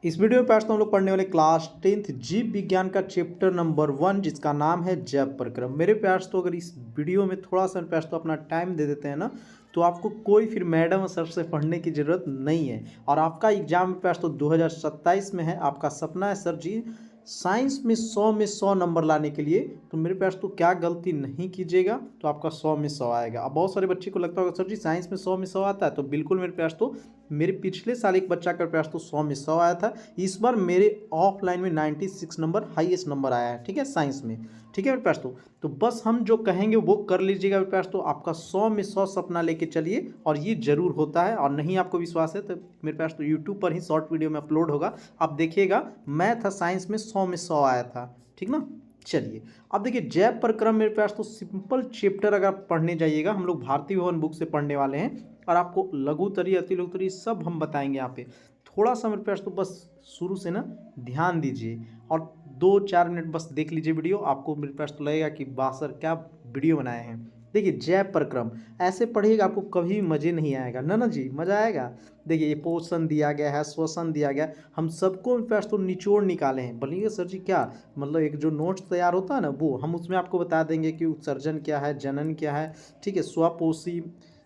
इस वीडियो में पास हम लोग पढ़ने वाले क्लास 10th जीव विज्ञान का चैप्टर नंबर 1 जिसका नाम है जैव प्रक्रम। मेरे प्यास तो अगर इस वीडियो में थोड़ा सा प्यास तो अपना टाइम दे देते हैं ना, तो आपको कोई फिर मैडम सर से पढ़ने की ज़रूरत नहीं है। और आपका एग्जाम में प्यास तो 2027 में है। आपका सपना है सर जी साइंस में 100 में 100 नंबर लाने के लिए, तो मेरे पास तो क्या गलती नहीं कीजिएगा तो आपका 100 में 100 आएगा। अब बहुत सारे बच्चे को लगता होगा सर जी साइंस में 100 में 100 आता है, तो बिल्कुल मेरे पास तो मेरे पिछले साल एक बच्चा का पास तो 100 में 100 आया था। इस बार मेरे ऑफलाइन में 96 नंबर हाईएस्ट नंबर आया है, ठीक है, साइंस में। ठीक है मेरे पास तो बस हम जो कहेंगे वो कर लीजिएगा मेरे पास तो आपका 100 में 100 सपना लेके चलिए, और ये जरूर होता है। और नहीं आपको विश्वास है तो मेरे पास तो यूट्यूब पर ही शॉर्ट वीडियो में अपलोड होगा, आप देखिएगा। मैथ साइंस में 100 में 100 आया था, ठीक ना। चलिए अब देखिए जैव प्रक्रम मेरे पास तो सिंपल चैप्टर अगर आप पढ़ने जाइएगा, हम लोग भारतीय भवन बुक से पढ़ने वाले हैं, और आपको लघुतरी अति लघुतरी सब हम बताएंगे यहाँ पे। थोड़ा सा मेरे पास तो बस शुरू से ना ध्यान दीजिए और 2-4 मिनट बस देख लीजिए वीडियो, आपको मेरे पास तो लगेगा कि बासर क्या वीडियो बनाए हैं। देखिए जैव प्रक्रम ऐसे पढ़िएगा आपको कभी मज़े नहीं आएगा ना जी, मज़ा आएगा। देखिए ये पोषण दिया गया है, श्वसन दिया गया है, हम सबको मेरे पास तो निचोड़ निकाले हैं। बोलिए सर जी क्या मतलब, एक जो नोट्स तैयार होता है ना वो हम उसमें आपको बता देंगे कि उत्सर्जन क्या है, जनन क्या है, ठीक है, स्वपोषी,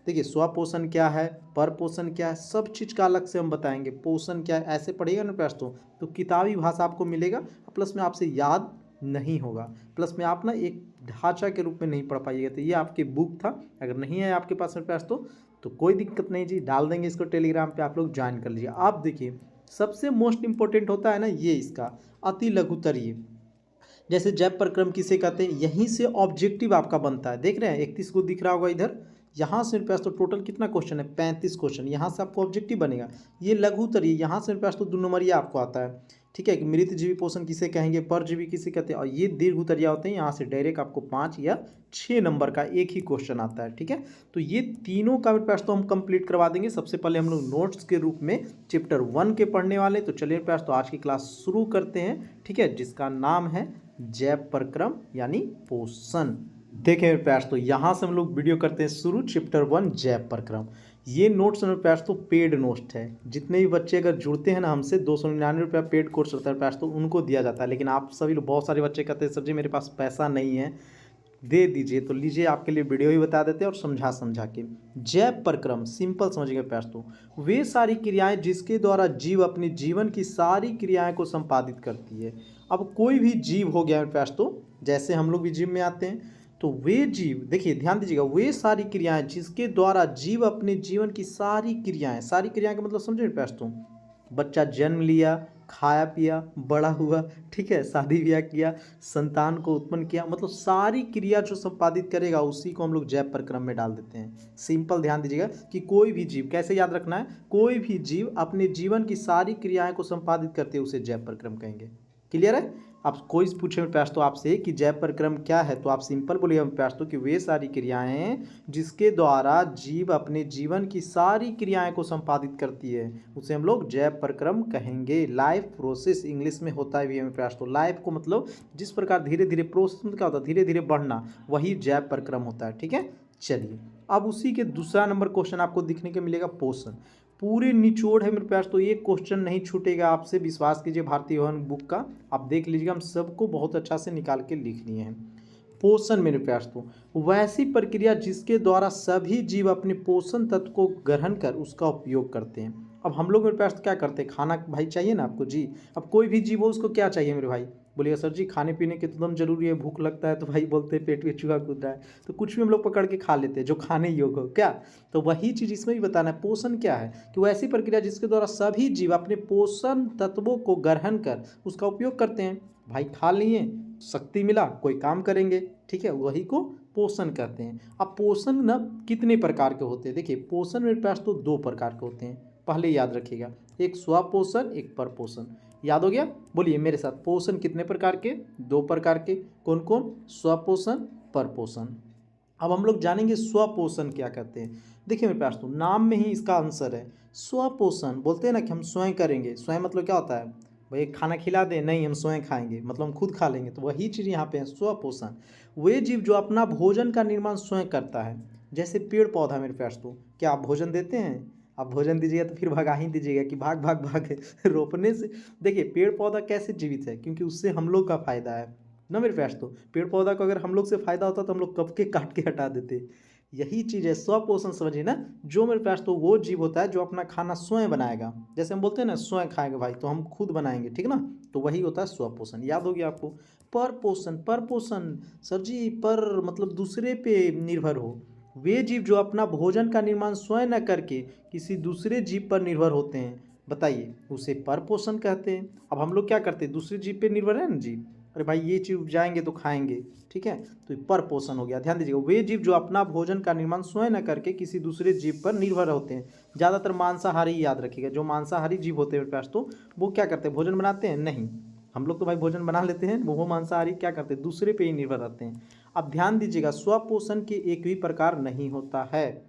देखिए स्वपोषण क्या है, परपोषण क्या है, सब चीज़ का अलग से हम बताएंगे। पोषण क्या है ऐसे पढ़िएगा ना प्रश्न तो किताबी भाषा आपको मिलेगा, प्लस में आपसे याद नहीं होगा, प्लस में आप ना एक ढांचा के रूप में नहीं पढ़ पाइएगा। तो ये आपके बुक था, अगर नहीं है आपके पास मेरे पास तो कोई दिक्कत नहीं जी, डाल देंगे इसको टेलीग्राम पे, आप लोग ज्वाइन कर लीजिए। आप देखिए सबसे मोस्ट इंपॉर्टेंट होता है ना ये इसका अति लघुतरीय। जैसे जैव प्रक्रम किसे कहते हैं, यहीं से ऑब्जेक्टिव आपका बनता है। देख रहे हैं 31 को दिख रहा होगा इधर, यहाँ से मेरे पास तो टोटल कितना क्वेश्चन है, 35 क्वेश्चन, यहाँ से आपको ऑब्जेक्टिव बनेगा। ये लघुतरीय, यहाँ से मेरे पास तो 2 नंबरिया आपको आता है, ठीक है। कि मृतजीवी पोषण किसे कहेंगे, परजीवी किसे कहते हैं, और ये दीर्घोत्तरीय होते हैं। यहाँ से डायरेक्ट आपको 5 या 6 नंबर का एक ही क्वेश्चन आता है, ठीक है। तो ये तीनों का मेरे पास तो हम कंप्लीट करवा देंगे। सबसे पहले हम लोग नोट्स के रूप में चैप्टर 1 के पढ़ने वाले, तो चलिए मेरे पास तो आज की क्लास शुरू करते हैं, ठीक है, जिसका नाम है जैव प्रक्रम यानी पोषण। देखें मेरे प्यास तो यहाँ से हम लोग वीडियो करते हैं शुरू, चैप्टर 1 जैव प्रक्रम। ये नोट्स मेरे प्यास तो पेड नोट्स है। जितने भी बच्चे अगर जुड़ते हैं ना हमसे, 299 पेड कोर्स होता है प्यास तो उनको दिया जाता है। लेकिन आप सभी लोग, बहुत सारे बच्चे कहते हैं सर जी मेरे पास पैसा नहीं है, दे दीजिए, तो लीजिए आपके लिए वीडियो ही बता देते हैं और समझा समझा के। जैव प्रक्रम सिंपल समझिएगा प्यास तो वे सारी क्रियाएं जिसके द्वारा जीव अपने जीवन की सारी क्रियाएं को संपादित करती है। अब कोई भी जीव हो गया मेरे पास तो, जैसे हम लोग भी जीव में आते हैं, तो वे जीव, देखिए ध्यान दीजिएगा, वे सारी क्रियाएं जिसके द्वारा जीव अपने जीवन की सारी क्रियाएं, सारी क्रियाएं का मतलब समझे मेरे पास तो, बच्चा जन्म लिया, खाया पिया, बड़ा हुआ, ठीक है, शादी ब्याह किया, संतान को उत्पन्न किया, मतलब सारी क्रिया जो संपादित करेगा उसी को हम लोग जैव प्रक्रम में डाल देते हैं। सिंपल ध्यान दीजिएगा कि कोई भी जीव, कैसे याद रखना है, कोई भी जीव अपने जीवन की सारी क्रियाएं को संपादित करते हैं उसे जैव प्रक्रम कहेंगे। क्लियर है। आप कोई पूछे प्यास तो आपसे कि जैव प्रक्रम क्या है, तो आप सिंपल बोलिए प्यास तो कि वे सारी क्रियाएं जिसके द्वारा जीव अपने जीवन की सारी क्रियाएं को संपादित करती है उसे हम लोग जैव प्रक्रम कहेंगे। लाइफ प्रोसेस इंग्लिश में होता है भी हमें प्यास तो, लाइफ को मतलब जिस प्रकार धीरे धीरे प्रोसेस में क्या होता है, धीरे धीरे बढ़ना, वही जैव प्रक्रम होता है, ठीक है। चलिए अब उसी के दूसरा नंबर क्वेश्चन आपको दिखने को मिलेगा पोषण। पूरे निचोड़ है मेरे पास तो, एक क्वेश्चन नहीं छूटेगा आपसे, विश्वास कीजिए भारतीय भवन बुक का आप देख लीजिएगा, हम सबको बहुत अच्छा से निकाल के लिख लिए हैं। पोषण मेरे पास तो वैसी प्रक्रिया जिसके द्वारा सभी जीव अपने पोषण तत्व को ग्रहण कर उसका उपयोग करते हैं। अब हम लोग मेरे पास क्या करते हैं, खाना भाई चाहिए ना आपको जी। अब कोई भी जीव हो उसको क्या चाहिए मेरे भाई, बोलिएगा सर जी खाने पीने के तो एकदम जरूरी है, भूख लगता है तो भाई बोलते हैं पेट में चूहा कूद रहा है, तो कुछ भी हम लोग पकड़ के खा लेते हैं जो खाने योग्य हो क्या। तो वही चीज़ इसमें भी बताना है, पोषण क्या है, कि वो ऐसी प्रक्रिया जिसके द्वारा सभी जीव अपने पोषण तत्वों को ग्रहण कर उसका उपयोग करते हैं। भाई खा लिए, शक्ति मिला, कोई काम करेंगे, ठीक है, वही को पोषण कहते हैं। अब पोषण न कितने प्रकार के होते हैं, देखिए पोषण मेरे पास तो 2 प्रकार के होते हैं, पहले याद रखिएगा, एक स्वपोषण एक परपोषण। याद हो गया, बोलिए मेरे साथ, पोषण कितने प्रकार के, 2 प्रकार के, कौन कौन, स्वपोषण परपोषण। अब हम लोग जानेंगे स्वपोषण क्या कहते हैं। देखिए मेरे पास तो नाम में ही इसका आंसर है, स्वपोषण बोलते हैं ना कि हम स्वयं करेंगे। स्वयं मतलब क्या होता है, भाई खाना खिला दे, नहीं हम स्वयं खाएंगे, मतलब हम खुद खा लेंगे, तो वही चीज़ यहाँ पे है स्वपोषण। वे जीव जो अपना भोजन का निर्माण स्वयं करता है, जैसे पेड़ पौधा मेरे पास तो, क्या आप भोजन देते हैं, आप भोजन दीजिएगा तो फिर भगा ही दीजिएगा कि भाग भाग भाग रोपने से। देखिए पेड़ पौधा कैसे जीवित है, क्योंकि उससे हम लोग का फायदा है ना मेरे प्यास। तो पेड़ पौधा को अगर हम लोग से फायदा होता तो हम लोग कब के काट के हटा देते। यही चीज़ है स्वपोषण, समझिए ना। जो मेरे पास तो वो जीव होता है जो अपना खाना स्वयं बनाएगा। जैसे हम बोलते हैं ना स्वयं खाएंगे भाई, तो हम खुद बनाएंगे, ठीक ना। तो वही होता है स्वपोषण, याद हो गया आपको। पर पोषण, पर पोषण सर जी, पर मतलब दूसरे पे निर्भर हो। वे जीव जो अपना भोजन का निर्माण स्वयं न करके किसी दूसरे जीव पर निर्भर होते हैं, बताइए, उसे पर पोषण कहते हैं। अब हम लोग क्या करते हैं, दूसरे जीव पे निर्भर है ना जी, अरे भाई ये चीज उपजाएंगे तो खाएंगे, ठीक है। तो ये पर पोषण हो गया। ध्यान दीजिएगा, वे जीव जो अपना भोजन का निर्माण स्वयं न करके किसी दूसरे जीव पर निर्भर होते हैं। ज़्यादातर मांसाहारी, याद रखिएगा, जो मांसाहारी जीव होते हैं मेरे पास, तो वो क्या करते हैं, भोजन बनाते हैं नहीं। हम लोग तो भाई भोजन बना लेते हैं, वो मांसाहारी क्या करते हैं, दूसरे पे ही निर्भर रहते हैं। अब ध्यान दीजिएगा, स्वपोषण के एक भी प्रकार नहीं होता है,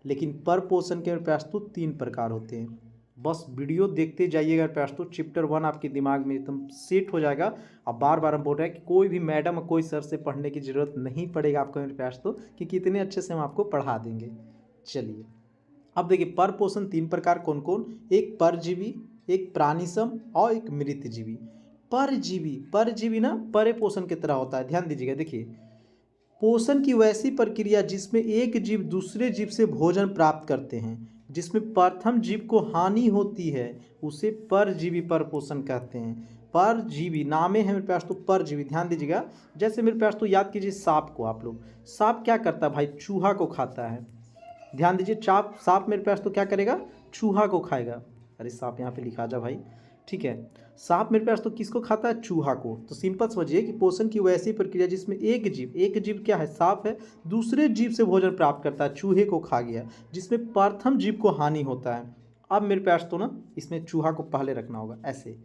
लेकिन पर पोषण के प्रयास तो 3 प्रकार होते हैं। बस वीडियो देखते जाइएगा प्रयास, तो चैप्टर 1 आपके दिमाग में एकदम सेट हो जाएगा। अब बार बार हम बोल रहे हैं कि कोई भी मैडम कोई सर से पढ़ने की ज़रूरत नहीं पड़ेगा आपको मेरे प्रयास, तो कि कितने अच्छे से हम आपको पढ़ा देंगे। चलिए अब देखिए, पर पोषण 3 प्रकार कौन कौन, एक परजीवी, एक प्राणीसम और एक मृतजीवी। परजीवी ना परे पोषण की तरह होता है। ध्यान दीजिएगा, देखिए, पोषण की वैसी प्रक्रिया जिसमें एक जीव दूसरे जीव से भोजन प्राप्त करते हैं, जिसमें प्रथम जीव को हानि होती है, उसे परजीवी पर पोषण कहते हैं। परजीवी नामे है मेरे पास तो परजीवी। ध्यान दीजिएगा, जैसे मेरे पास तो याद कीजिए सांप को, आप लोग, सांप क्या करता है भाई, चूहा को खाता है। ध्यान दीजिए, सांप मेरे पास तो क्या करेगा, चूहा को खाएगा। अरे सांप यहाँ पे लिखा जा भाई, ठीक है। सांप मेरे पास तो किसको खाता है, चूहा को। तो सिंपल समझिए कि पोषण की वैसी प्रक्रिया जिसमें एक जीव क्या है, सांप है, दूसरे जीव से भोजन प्राप्त करता है, चूहे को खा गया, जिसमें प्रथम जीव को हानि होता है। अब मेरे पास तो ना इसमें चूहा को पहले रखना होगा ऐसे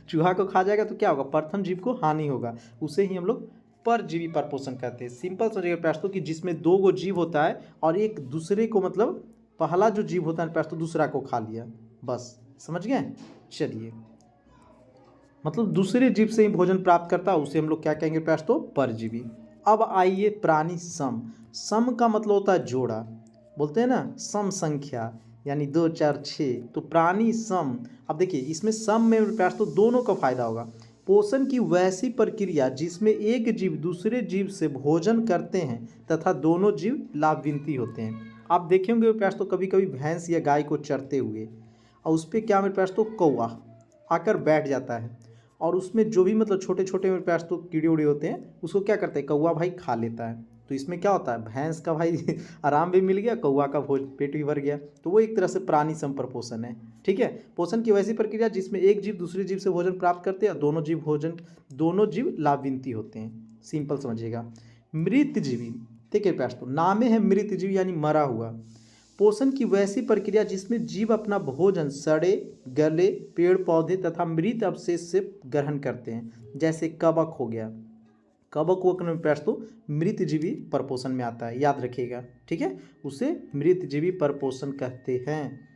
चूहा को खा जाएगा तो क्या होगा, प्रथम जीव को हानि होगा, उसे ही हम लोग परजीवी पर पोषण कहते हैं। सिंपल समझिएगा प्रयास तो, कि जिसमें 2 गो जीव होता है और एक दूसरे को, मतलब पहला जो जीव होता है प्रयास तो दूसरा को खा लिया, बस समझ गए। चलिए, मतलब दूसरे जीव से ही भोजन प्राप्त करता है, उसे हम लोग क्या कहेंगे प्रयास तो परजीवी। अब आइए प्राणी सम। सम का मतलब होता है जोड़ा, बोलते हैं ना सम संख्या, यानी 2 4 6, तो प्राणी सम। अब देखिए इसमें सम में प्रयास तो दोनों का फायदा होगा। पोषण की वैसी प्रक्रिया जिसमें एक जीव दूसरे जीव से भोजन करते हैं तथा दोनों जीव लाभान्वित होते हैं। आप देखेंगे प्रयास तो कभी कभी भैंस या गाय को चरते हुए, और उस पर क्या मेरे पास तो कौवा आकर बैठ जाता है, और उसमें जो भी मतलब छोटे छोटे मेरे पास तो कीड़े उड़े होते हैं, उसको क्या करते हैं, कौवा भाई खा लेता है। तो इसमें क्या होता है, भैंस का भाई आराम भी मिल गया, कौवा का भोज पेट भी भर गया। तो वो एक तरह से प्राणी संपर पोषण है, ठीक है। पोषण की वैसी प्रक्रिया जिसमें एक जीव दूसरे जीव से भोजन प्राप्त करते हैं, दोनों जीव लाभान्वित होते हैं। सिंपल समझिएगा। मृतजीवी, देखिए प्रयास तो नामे है मृतजीवी, यानी मरा हुआ। पोषण की वैसी प्रक्रिया जिसमें जीव अपना भोजन सड़े गले पेड़ पौधे तथा मृत अवशेष से ग्रहण करते हैं, जैसे कवक हो गया। कवक वक में प्रयास तो मृतजीवी परपोषण में आता है, याद रखिएगा, ठीक है, उसे मृतजीवी परपोषण कहते हैं।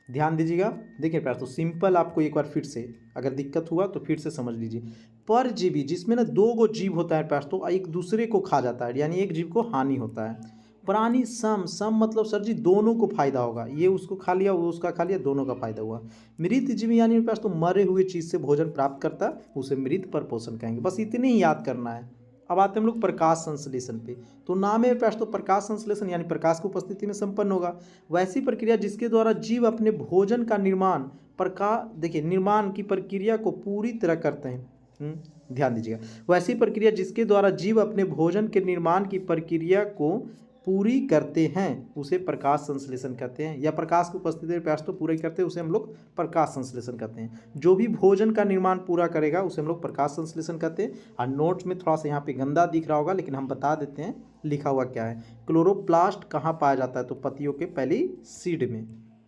ध्यान दीजिएगा, देखिए प्रयास तो सिंपल, आपको एक बार फिर से अगर दिक्कत हुआ तो फिर से समझ लीजिए। परजीवी जिसमें ना 2 गो जीव होता है प्रयास तो एक दूसरे को खा जाता है, यानी एक जीव को हानि होता है। प्राणी सम, सम मतलब सर जी दोनों को फायदा होगा, ये उसको खा लिया वो उसका खा लिया, दोनों का फायदा हुआ। मृत जीवी यानी मेरे पास तो मरे हुए चीज से भोजन प्राप्त करता, उसे मृत पर पोषण कहेंगे। बस इतने ही याद करना है। अब आते हैं हम लोग प्रकाश संश्लेषण पे। तो नाम है प्रयास तो प्रकाश संश्लेषण, यानी प्रकाश की उपस्थिति में संपन्न होगा। वैसी प्रक्रिया जिसके द्वारा जीव अपने भोजन का निर्माण देखिए निर्माण की प्रक्रिया को पूरी तरह करते हैं। ध्यान दीजिएगा, वैसी प्रक्रिया जिसके द्वारा जीव अपने भोजन के निर्माण की प्रक्रिया को पूरी करते हैं, उसे प्रकाश संश्लेषण कहते हैं। या प्रकाश की उपस्थिति में प्रयास तो पूरा ही करते हैं, उसे हम लोग प्रकाश संश्लेषण कहते हैं। जो भी भोजन का निर्माण पूरा करेगा उसे हम लोग प्रकाश संश्लेषण कहते हैं। और नोट्स में थोड़ा सा यहाँ पे गंदा दिख रहा होगा, लेकिन हम बता देते हैं लिखा हुआ क्या है। क्लोरोप्लास्ट कहाँ पाया जाता है, तो पत्तियों के पहली सीड में,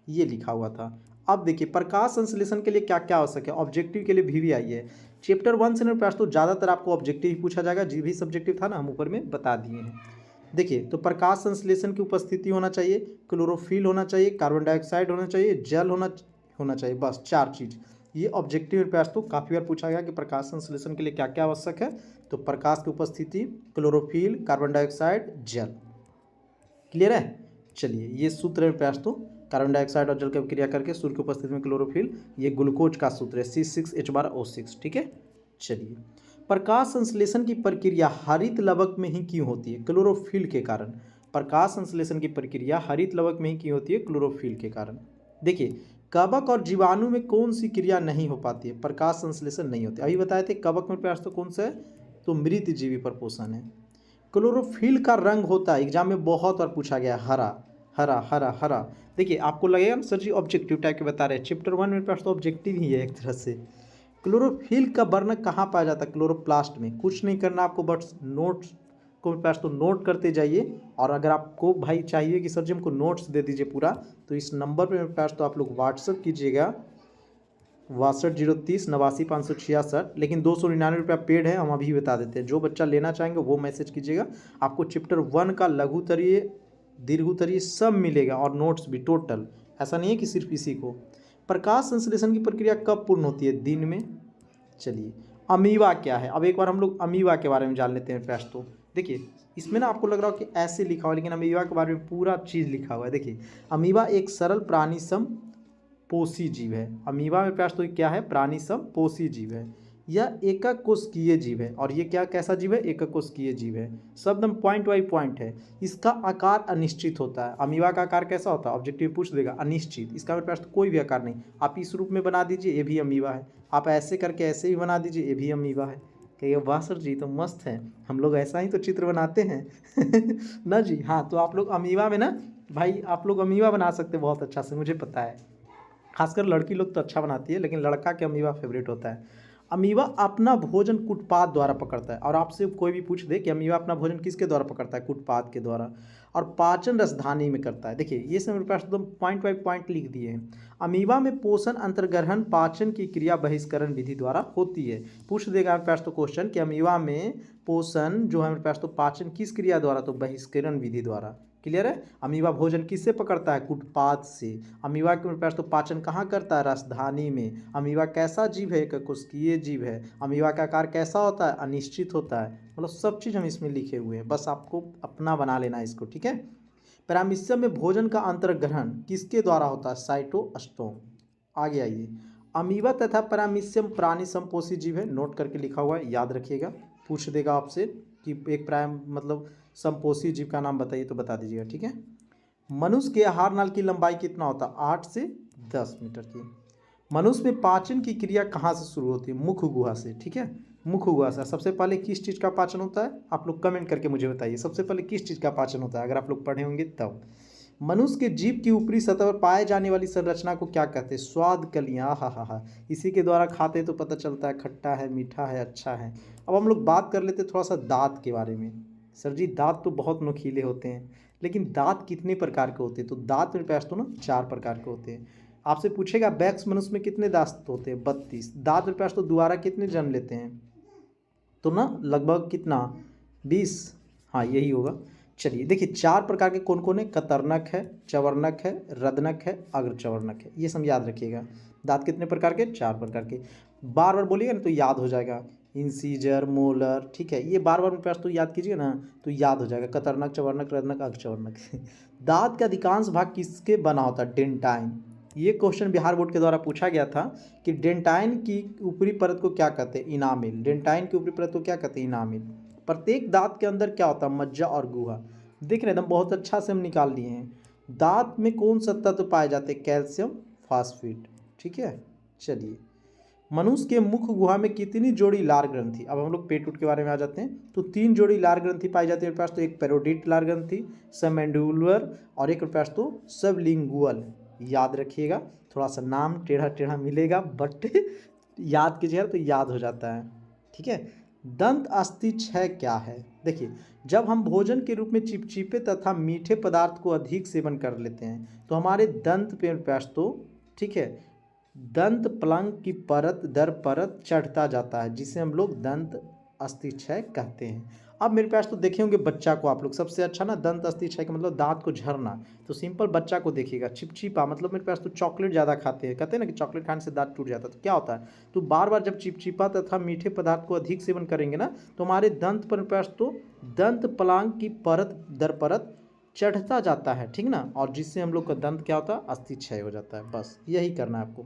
ये लिखा हुआ था। अब देखिए प्रकाश संश्लेषण के लिए क्या क्या आवश्यक है। ऑब्जेक्टिव के लिए VVI है। चैप्टर 1 से प्रयास तो ज़्यादातर आपको ऑब्जेक्टिव ही पूछा जाएगा, जो भी सब्जेक्टिव था ना हम ऊपर में बता दिए हैं। देखिए तो प्रकाश संश्लेषण की उपस्थिति होना चाहिए, क्लोरोफिल होना चाहिए, कार्बन डाइऑक्साइड होना चाहिए, जल होना चाहिए, बस 4 चीज़। ये ऑब्जेक्टिव में प्रयास तो काफ़ी बार पूछा गया कि प्रकाश संश्लेषण के लिए क्या क्या आवश्यक है। तो प्रकाश की उपस्थिति, क्लोरोफिल, कार्बन डाइऑक्साइड, जल। क्लियर है। चलिए ये सूत्र में प्रयास तो कार्बन डाइऑक्साइड और जल की अभिक्रिया करके सूर्य की उपस्थिति में क्लोरोफिल, ये ग्लूकोज का सूत्र है C6H12O6। ठीक है, चलिए। प्रकाश संश्लेषण की प्रक्रिया हरित लवक में ही क्यों होती है? क्लोरोफिल के कारण। प्रकाश संश्लेषण की प्रक्रिया हरित लवक में ही क्यों होती है? क्लोरोफिल के कारण। देखिए, कवक और जीवाणु में कौन सी क्रिया नहीं हो पाती है? प्रकाश संश्लेषण नहीं होती। अभी बताए थे कवक में प्रयास तो कौन सा है? तो मृत जीवी प्रपोषण है। क्लोरोफिल का रंग होता है, एग्जाम में बहुत बार पूछा गया, हरा हरा हरा हरा। देखिए आपको लगेगा ना सर जी ऑब्जेक्टिव टाइप के बता रहे हैं, चैप्टर 1 में प्रयास तो ऑब्जेक्टिव ही है एक तरह से। क्लोरोफिल का वर्णक कहाँ पाया जाता है? क्लोरोप्लास्ट में। कुछ नहीं करना आपको, बस नोट्स को पास तो नोट करते जाइए। और अगर आपको भाई चाहिए कि सर जी हमको नोट्स दे दीजिए पूरा, तो इस नंबर पे मेरे पास तो आप लोग व्हाट्सअप कीजिएगा 6203895566। लेकिन 299 रुपया पेड है, हम अभी बता देते हैं। जो बच्चा लेना चाहेंगे वो मैसेज कीजिएगा, आपको चैप्टर 1 का लघुतरीय दीर्घोत्तरीय सब मिलेगा और नोट्स भी टोटल। ऐसा नहीं है कि सिर्फ इसी को। प्रकाश संश्लेषण की प्रक्रिया कब पूर्ण होती है? दिन में। चलिए, अमीबा क्या है? अब एक बार हम लोग अमीबा के बारे में जान लेते हैं प्रयास तो। देखिए इसमें ना आपको लग रहा हो कि ऐसे लिखा हुआ, लेकिन अमीबा के बारे में पूरा चीज़ लिखा हुआ है। देखिए, अमीबा एक सरल प्राणी समपोषी जीव है। अमीबा में प्रयास तो क्या है? प्राणी समपोषी जीव है। यह एकक कोशिकीय जीव है। और ये क्या कैसा जीव है? एकक कोशिकीय जीव है। शब्द पॉइंट बाई पॉइंट है। इसका आकार अनिश्चित होता है। अमीबा का आकार कैसा होता है? ऑब्जेक्टिव पूछ देगा, अनिश्चित। इसका मेरे पास तो कोई भी आकार नहीं। आप इस रूप में बना दीजिए, ये भी अमीबा है। आप ऐसे करके ऐसे भी बना दीजिए, ये भी अमीबा है। कहिए वाह सर जी तो मस्त है, हम लोग ऐसा ही तो चित्र बनाते हैं ना जी। हाँ, तो आप लोग अमीबा में ना भाई, आप लोग अमीबा बना सकते हैं बहुत अच्छा से, मुझे पता है। खासकर लड़की लोग तो अच्छा बनाती है, लेकिन लड़का के अमीबा फेवरेट होता है। अमीबा अपना भोजन कुटपाद द्वारा पकड़ता है। और आपसे कोई भी पूछ दे कि अमीबा अपना भोजन किसके द्वारा पकड़ता है? कुटपाद के द्वारा। और पाचन रसधानी में करता है। देखिए ये सब मेरे पास एकदम पॉइंट बाई पॉइंट लिख दिए हैं। अमीबा में पोषण अंतर्ग्रहण पाचन की क्रिया बहिष्करण विधि द्वारा होती है। पूछ देगा मेरे पास तो क्वेश्चन कि अमीबा में पोषण जो है मेरे पास तो पाचन किस क्रिया द्वारा? तो बहिष्करण विधि द्वारा। क्लियर है? अमीबा भोजन किससे पकड़ता है? कुटपाद से। अमीबा के पास तो पाचन कहाँ करता है? रसधानी में। अमीबा कैसा जीव है? एक कोशिकीय जीव है। अमीबा का आकार कैसा होता है? अनिश्चित होता है। मतलब सब चीज़ हम इसमें लिखे हुए हैं, बस आपको अपना बना लेना है इसको। ठीक है। पैरामीशियम में भोजन का अंतर्ग्रहण किसके द्वारा होता है? साइटोस्टोम। आगे आइए, अमीबा तथा पैरामीशियम प्राणी समपोषी जीव है। नोट करके लिखा हुआ है, याद रखिएगा। पूछ देगा आपसे कि एक प्राइम मतलब समपोषी जीव का नाम बताइए, तो बता दीजिएगा। ठीक है। मनुष्य के आहार नाल की लंबाई कितना होता है? 8 से 10 मीटर की। मनुष्य में पाचन की क्रिया कहाँ से शुरू होती है? मुख गुहा से। ठीक है, मुख गुहा से। सबसे पहले किस चीज़ का पाचन होता है? आप लोग कमेंट करके मुझे बताइए, सबसे पहले किस चीज़ का पाचन होता है? अगर आप लोग पढ़े होंगे तब। मनुष्य के जीभ की ऊपरी सतह पर पाए जाने वाली संरचना को क्या कहते हैं? स्वाद कलियाँ। हा। इसी के द्वारा खाते तो पता चलता है खट्टा है, मीठा है, अच्छा है। अब हम लोग बात कर लेते थोड़ा सा दांत के बारे में। सर जी दांत तो बहुत नुकीले होते हैं, लेकिन दांत कितने प्रकार के होते हैं? तो दांत मेरे पास तो ना 4 प्रकार के होते हैं। आपसे पूछेगा बैक्स मनुष्य में कितने दांत होते हैं? 32। दांत मेरे पास तो दोबारा कितने जन्म लेते हैं? तो ना लगभग कितना, 20। हाँ यही होगा। चलिए देखिए 4 प्रकार के कौन कौन है? कतरनक है, चवर्णक है, रदनक है, अग्रचवर्णक है। ये सब याद रखिएगा। दांत कितने प्रकार के? 4 प्रकार के। बार बार बोलिएगा ना तो याद हो जाएगा। इंसीजर, मोलर, ठीक है, ये बार बार मेरे पास तो याद कीजिए ना तो याद हो जाएगा। कतरनक, चवर्णक, रदनक, अग्रचवर्णक दांत का अधिकांश भाग किसके बना होता है? डेंटाइन। ये क्वेश्चन बिहार बोर्ड के द्वारा पूछा गया था कि डेंटाइन की ऊपरी परत को क्या कहते हैं? इनामिल। डेंटाइन की ऊपरी परत को क्या कहते हैं? इनामिल। प्रत्येक दांत के अंदर क्या होता है? मज्जा और गुहा। देख रहे हैं एकदम बहुत अच्छा से हम निकाल लिए हैं। दांत में कौन सा तत्व पाए जाते हैं? Calcium phosphate. ठीक है। चलिए, मनुष्य के मुख गुहा में कितनी जोड़ी लार ग्रंथि? अब हम लोग पेट उट के बारे में आ जाते हैं। तो 3 जोड़ी लार ग्रंथि पाई जाती है मेरे पास तो। एक पेरोडिट लार ग्रंथि, सबमेंडुलर, और एक मेरे पास तो सबलिंगुअल। याद रखिएगा, थोड़ा सा नाम टेढ़ा टेढ़ा मिलेगा बट याद कीजिएगा तो याद हो जाता है। ठीक है। दंत अस्थि क्षय क्या है? देखिए, जब हम भोजन के रूप में चिपचिपे तथा मीठे पदार्थ को अधिक सेवन कर लेते हैं तो हमारे दंत पे पास तो, ठीक है, दंत प्लंग की परत दर परत चढ़ता जाता है, जिसे हम लोग दंत अस्थिक्षय कहते हैं। अब मेरे पास तो देखे होंगे बच्चा को आप लोग, सबसे अच्छा ना दंत अस्थिक्षय का मतलब दांत को झरना। तो सिंपल बच्चा को देखिएगा, चिपचिपा मतलब मेरे पास तो चॉकलेट ज़्यादा खाते हैं, कहते हैं ना कि चॉकलेट खाने से दांत टूट जाता है। तो क्या होता है? तो बार बार जब चिपचिपा तथा मीठे पदार्थ को अधिक सेवन करेंगे ना तो हमारे दंत पर पास तो दंत प्लांग की परत दर परत चढ़ता जाता है, ठीक ना, और जिससे हम लोग का दंत क्या होता है, अस्थि क्षय हो जाता है। बस यही करना है आपको।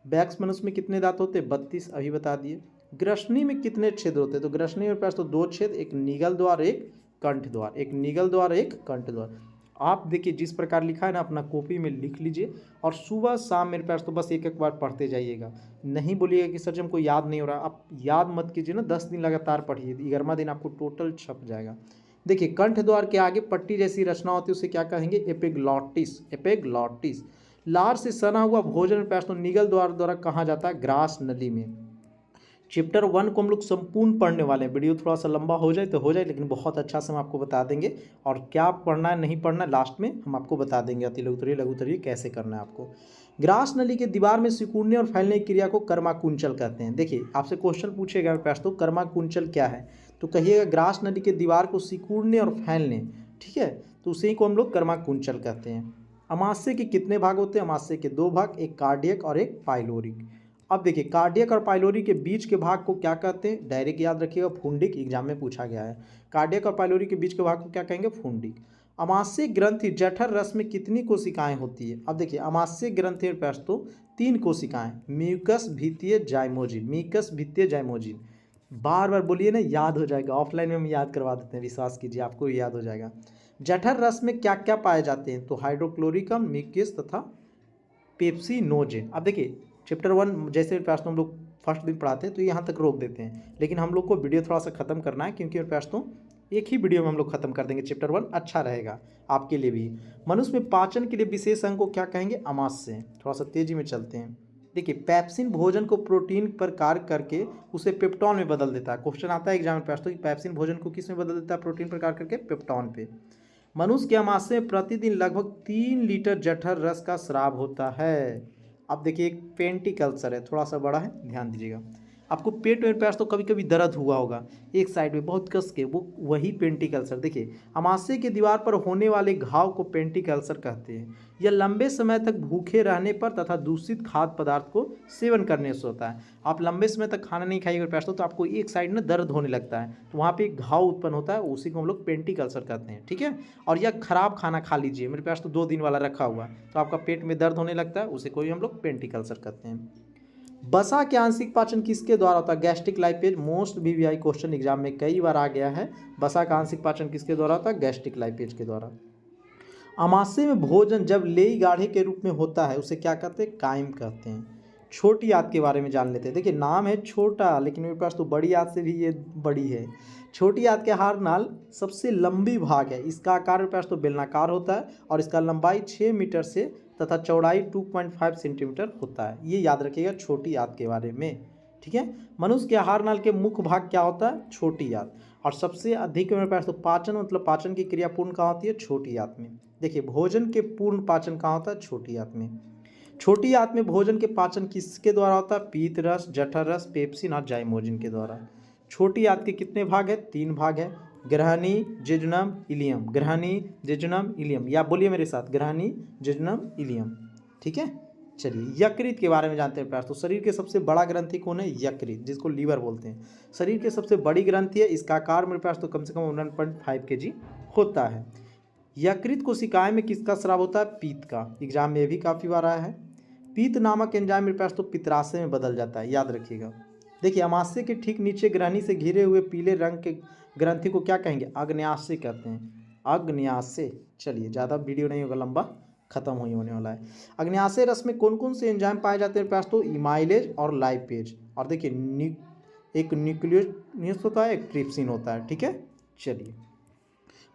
बैक्स मनुष्य में कितने दांत होते हैं, 32, अभी बता दिए। ग्रसनी में कितने छेद होते हैं, तो ग्रसनी में पास तो 2 छेद, एक निगल द्वार एक कंठ द्वार, एक निगल द्वार एक कंठ द्वार। आप देखिए जिस प्रकार लिखा है ना, अपना कॉपी में लिख लीजिए और सुबह शाम मेरे पास तो बस एक एक बार पढ़ते जाइएगा। नहीं बोलिएगा कि सर जी हमको याद नहीं हो रहा, आप याद मत कीजिए ना, 10 दिन लगातार पढ़िए, 11वां दिन आपको टोटल छप जाएगा। देखिए कंठ द्वार के आगे पट्टी जैसी रचना होती है, उसे क्या कहेंगे, एपिग्लॉटिस। एपिग्लॉटिस। लार से सना हुआ भोजन पास तो निगल द्वार द्वारा कहाँ जाता है, ग्रास नली में। चैप्टर 1 को हम लोग संपूर्ण पढ़ने वाले हैं। वीडियो थोड़ा सा लंबा हो जाए तो हो जाए, लेकिन बहुत अच्छा से हम आपको बता देंगे, और क्या पढ़ना है नहीं पढ़ना है लास्ट में हम आपको बता देंगे। अति लघुत्तरीय लघुत्तरीय कैसे करना है आपको। ग्रास नली के दीवार में सिकुड़ने और फैलने की क्रिया को कर्माकुंचल कहते हैं। देखिए आपसे क्वेश्चन पूछेगा मेरे पास तो कर्माकुंचल क्या है, तो कहिएगा ग्रास नली के दीवार को सिकुड़ने और फैलने, ठीक है, तो उसी को हम लोग कर्माकुंचल कहते हैं। अमाशय के कितने भाग होते हैं, अमाशय के 2 भाग, एक कार्डियक और एक पाइलोरिक। अब देखिए कार्डियक और पाइलोरी के बीच के भाग को क्या कहते हैं, डायरेक्ट याद रखिएगा, फुंडिक। एग्जाम में पूछा गया है, कार्डियक और पाइलोरी के बीच के भाग को क्या कहेंगे, फुंडिक। अमाशय ग्रंथि जठर रस में कितनी कोशिकाएं होती है। अब देखिए अमाशय ग्रंथि में तो 3 कोशिकाएं, म्यूकस भित्तीय जाइमोजिन, म्यूकस भित्तीय जाइमोजिन। बार बार बोलिए ना, याद हो जाएगा, ऑफलाइन में हम याद करवा देते हैं, विश्वास कीजिए आपको याद हो जाएगा। जठर रस में क्या क्या पाए जाते हैं, तो हाइड्रोक्लोरिकम, म्यूकस तथा पेप्सिनोजेन। अब देखिए चैप्टर 1 जैसे पास तो हम लोग फर्स्ट दिन पढ़ाते हैं तो यहाँ तक रोक देते हैं, लेकिन हम लोग को वीडियो थोड़ा सा खत्म करना है, क्योंकि मेरे पास तो एक ही वीडियो में हम लोग खत्म कर देंगे चैप्टर 1, अच्छा रहेगा आपके लिए भी। मनुष्य में पाचन के लिए विशेष अंग को क्या कहेंगे, अमाशय। थोड़ा सा तेजी में चलते हैं। देखिए पैप्सिन भोजन को प्रोटीन पर कार्य करके उसे पेप्टॉन में बदल देता है। क्वेश्चन आता है एग्जाम में पास तो कि पैप्सिन भोजन को किस में बदल देता है, प्रोटीन पर कार्य करके पेप्टॉन पे। मनुष्य के अमाशय में प्रतिदिन लगभग 3 लीटर जठर रस का स्राव होता है। अब देखिए एक पेंटिकल्चर है, थोड़ा सा बड़ा है, ध्यान दीजिएगा। आपको पेट में पास तो कभी कभी दर्द हुआ होगा एक साइड में बहुत कस के, वो वही पेंटिकल्चर। देखिए अमाशय के दीवार पर होने वाले घाव को पेंटिकल्चर कहते हैं। यह लंबे समय तक भूखे रहने पर तथा दूषित खाद्य पदार्थ को सेवन करने से होता है। आप लंबे समय तक खाना नहीं खाइएगा पास तो आपको एक साइड में दर्द होने लगता है, तो वहाँ पे एक घाव उत्पन्न होता है, उसी को हम लोग पेंटिकल्चर कहते हैं, ठीक है। और यह खराब खाना खा लीजिए, मेरे पास तो 2 दिन वाला रखा हुआ, तो आपका पेट में दर्द होने लगता है, उसे कोई हम लोग पेंटिकल्चर कहते हैं। बसा के आंशिक पाचन किसके द्वारा होता है, gastric lipase. Most VVI question exam में कई बार आ गया है। बसा का आंशिक पाचन किसके द्वारा होता है, गैस्ट्रिक लाइपेज के द्वारा। अमाशय में भोजन जब लेई गाढ़े के रूप में होता है उसे क्या कहते हैं, कायम कहते हैं। छोटी आंत के बारे में जान लेते हैं। देखिए नाम है छोटा, लेकिन मेरे पास तो बड़ी आंत से भी ये बड़ी है। छोटी आंत के आहार नाल सबसे लंबी भाग है, इसका आकार मेरे पास तो बेलनाकार होता है और इसका लंबाई 6 मीटर से तथा चौड़ाई 2.5 सेंटीमीटर होता है। ये याद रखिएगा छोटी आंत के बारे में, ठीक है। मनुष्य के आहार नाल के मुख्य भाग क्या होता है, छोटी आंत। और सबसे अधिक मेरे पास तो पाचन मतलब पाचन की क्रिया पूर्ण कहाँ होती है, छोटी आंत में। देखिए भोजन के पूर्ण पाचन कहाँ होता है, छोटी आंत में। छोटी आंत में भोजन के पाचन किसके द्वारा होता है, पीत रस, जठर रस, पेप्सिन और जाइमोजिन के द्वारा। छोटी आंत के कितने भाग है, 3 भाग है, ग्रहणी, जेजुनम, इलियम। ग्रहणी, जेजुनम, इलियम, या बोलिए मेरे साथ, ग्रहणी, जेजुनम, इलियम, ठीक है। चलिए यकृत के बारे में जानते हैं। तो शरीर के सबसे बड़ा ग्रंथि कौन है, यकृत, जिसको लीवर बोलते हैं। शरीर के सबसे बड़ी ग्रंथि है, इसका आकार मेरे पास तो कम से कम 1.5 kg होता है। यकृत कोशिकाएं में किसका स्राव होता है, पीत का। एग्जाम में भी काफ़ी बार आया है। पीत नामक एंजाइम मेरे पास तो पित्ताशय में बदल जाता है, याद रखिएगा। देखिए अमाशय के ठीक नीचे ग्रहणी से घिरे हुए पीले रंग के ग्रंथि को क्या कहेंगे, आग्नेयाशय कहते हैं, आग्नेयाशय। चलिए ज़्यादा वीडियो नहीं होगा, लंबा खत्म होने वाला है। आग्नेयाशय रस में कौन कौन से एंजाइम पाए जाते हैं पास तो, इमाइलेज और लाइपेज। और देखिए एक न्यूक्लियोस होता है, एक ट्रिप्सिन होता है, ठीक है। चलिए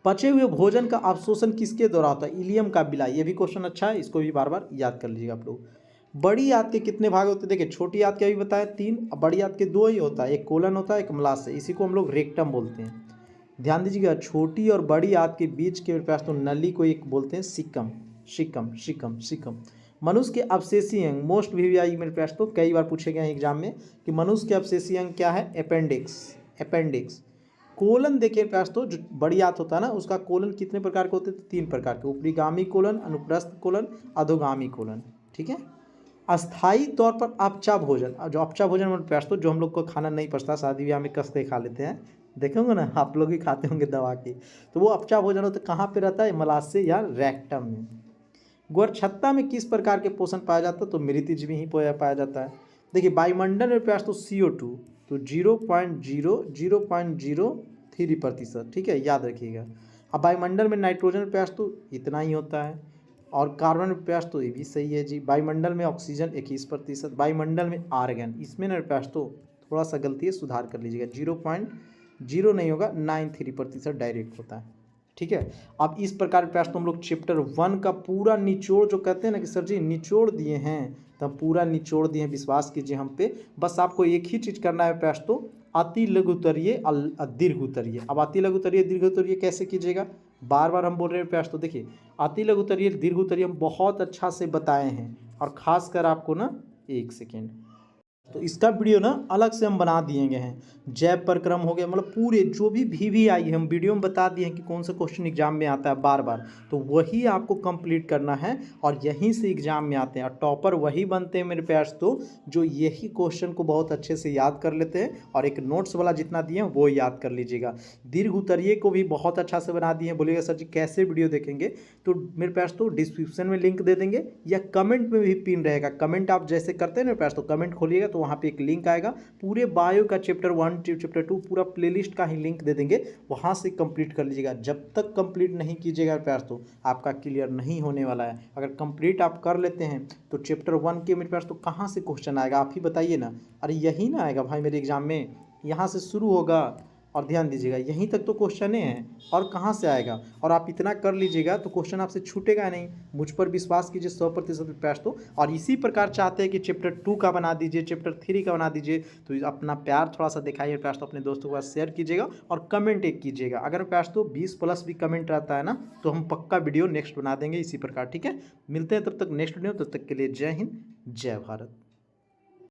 पचे हुए भोजन का अवशोषण किसके द्वारा होता है, इलियम का बिलाई। ये भी क्वेश्चन अच्छा है, इसको भी बार बार याद कर लीजिएगा आप लोग। बड़ी आंत के कितने भाग होते हैं, देखिए छोटी आंत के भी बताया 3, बड़ी आंत के 2 ही होता है, एक कोलन होता है, एक मलाशय, इसी को हम लोग रेक्टम बोलते हैं। ध्यान दीजिएगा छोटी और बड़ी आंत के बीच के पास तो नली को एक बोलते हैं सिकम, सिकम, सिकम, सिकम। मनुष्य के अवशेषी अंग, मोस्ट वीवीआई मेरे पास तो कई बार पूछे गए हैं एग्जाम में कि मनुष्य के अवशेषी अंग क्या है, अपेंडिक्स, अपेंडिक्स। कोलन देखिए पास तो जो बड़ी आंत होता है ना, उसका कोलन कितने प्रकार के होते हैं, 3 प्रकार के, ऊपरीगामी कोलन, अनुप्रस्थ कोलन, अधोगामी कोलन, ठीक है। अस्थायी तौर पर अपचा भोजन, जो अपचा भोजन में पास तो जो हम लोग को खाना नहीं पचता, शादी ब्याह में कसते खा लेते हैं, देखेंगे ना, आप लोग भी खाते होंगे दवा की। तो वो अपचा भोजन होता है कहाँ पे रहता है, मलाशय या रेक्टम में। ग्वारछत्ता में किस प्रकार के पोषण पाया जाता है, तो मृतिज में ही पाया जाता है। देखिए वायुमंडल में प्रयास तो CO2 तो 0.03%, ठीक है, याद रखिएगा। अब वायुमंडल में नाइट्रोजन में प्रयास तो इतना ही होता है, और कार्बन में प्रयास तो ये भी सही है जी। वायुमंडल में ऑक्सीजन 21%, वायुमंडल में आर्गन, इसमें ना प्रयास तो थोड़ा सा गलती है, सुधार कर लीजिएगा, 0.0 नहीं होगा, 93% डायरेक्ट होता है, ठीक है। अब इस प्रकार प्रयास तो हम लोग चैप्टर 1 का पूरा निचोड़, जो कहते हैं ना कि सर जी निचोड़ दिए हैं, तब पूरा निचोड़ दिए हैं, विश्वास कीजिए हम पे। बस आपको एक ही चीज़ करना है प्रयास तो, अति लघु उत्तरीय दीर्घ उत्तरीय। अब अति लघु उत्तरीय दीर्घ उत्तरीय कैसे कीजिएगा, बार बार हम बोल रहे हैं प्रयास तो। देखिए अति लघु उत्तरीय दीर्घ उत्तरीय हम बहुत अच्छा से बताए हैं, और खासकर आपको ना, एक सेकेंड, तो इसका वीडियो ना अलग से हम बना दिए गए हैं। जैव प्रक्रम हो गया, मतलब पूरे जो भी आई है हम वीडियो में बता दिए हैं कि कौन सा क्वेश्चन एग्जाम में आता है बार बार, तो वही आपको कंप्लीट करना है, और यहीं से एग्जाम में आते हैं। और टॉपर वही बनते हैं मेरे प्यास तो, जो यही क्वेश्चन को बहुत अच्छे से याद कर लेते हैं, और एक नोट्स वाला जितना दिए हैं वो याद कर लीजिएगा। दीर्घ उत्तरीय को भी बहुत अच्छा से बना दिए हैं। बोलिएगा सर जी कैसे वीडियो देखेंगे, तो मेरे पास तो डिस्क्रिप्शन में लिंक दे देंगे, या कमेंट में भी पिन रहेगा। कमेंट आप जैसे करते हैं मेरे पास, तो कमेंट खोलिएगा तो वहाँ पे एक लिंक आएगा, पूरे बायो का चैप्टर 1 चैप्टर 2 पूरा प्लेलिस्ट का ही लिंक दे देंगे, वहाँ से कंप्लीट कर लीजिएगा। जब तक कंप्लीट नहीं कीजिएगा मेरे पास तो आपका क्लियर नहीं होने वाला है। अगर कंप्लीट आप कर लेते हैं तो चैप्टर 1 के मेरे पास तो कहाँ से क्वेश्चन आएगा, आप ही बताइए ना। अरे यही ना आएगा भाई मेरे एग्जाम में, यहाँ से शुरू होगा, और ध्यान दीजिएगा यहीं तक तो क्वेश्चन हैं, और कहाँ से आएगा। और आप इतना कर लीजिएगा तो क्वेश्चन आपसे छूटेगा नहीं, मुझ पर विश्वास कीजिए 100% प्रयास तो। और इसी प्रकार चाहते हैं कि चैप्टर 2 का बना दीजिए, चैप्टर 3 का बना दीजिए, तो अपना प्यार थोड़ा सा दिखाइए प्रयास तो, अपने दोस्तों के पास शेयर कीजिएगा, और कमेंट एक कीजिएगा। अगर प्रयास तो 20+ भी कमेंट रहता है ना, तो हम पक्का वीडियो नेक्स्ट बना देंगे इसी प्रकार, ठीक है। मिलते हैं तब तक नेक्स्ट वीडियो, तब तक के लिए जय हिंद जय भारत।